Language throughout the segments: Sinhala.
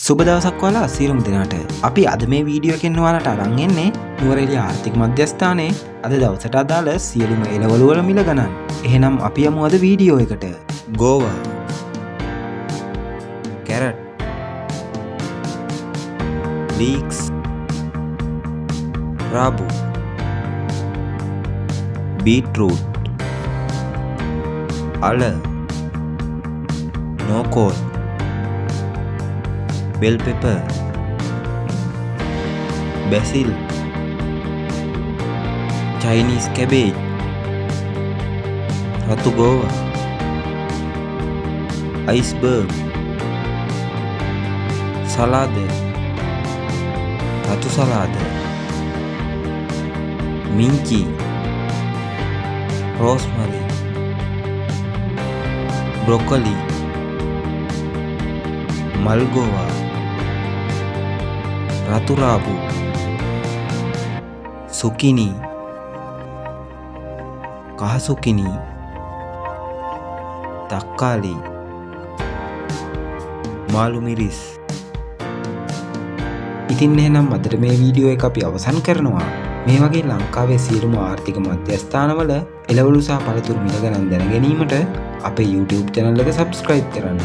සුබ දවසක් ඔයාලා සියලුම දෙනාට. අපි අද මේ වීඩියෝ එකෙන් ඔයාලට අරන් එන්නේ නුවරඑළිය ආර්ථික මධ්‍යස්ථානයේ අද දවසට අදාළ සියලුම එළවලු වල මිල ගණන්. එහෙනම් අපි යමු අද වීඩියෝ එකට. ගෝවා, කැරට්, ලීක්ස්, රාබු, බීට්රූට්, අල, නෝකෝල්, bell pepper, basil, Chinese cabbage, ratu gowa, iceberg, salad, ratu salad, minci, rosemary, broccoli, malgowa, ratu rabu, zucchini, kaha zucchini, takkali, මාළු මිරිස්. ඉතින් එහෙනම් අදට මේ වීඩියෝ එක අපි අවසන් කරනවා. මේ වගේ ලංකාවේ සියලුම ආර්ථික මධ්‍යස්ථානවල එළවලු සහ පළතුරු මිල ගණන් දැන ගැනීමට අපේ YouTube channel එක subscribe කරන්න.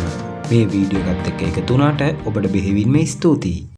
මේ වීඩියෝ එකත් එක්ක එකතු වුණාට ඔබට බෙහෙවින්ම ස්තුතියි.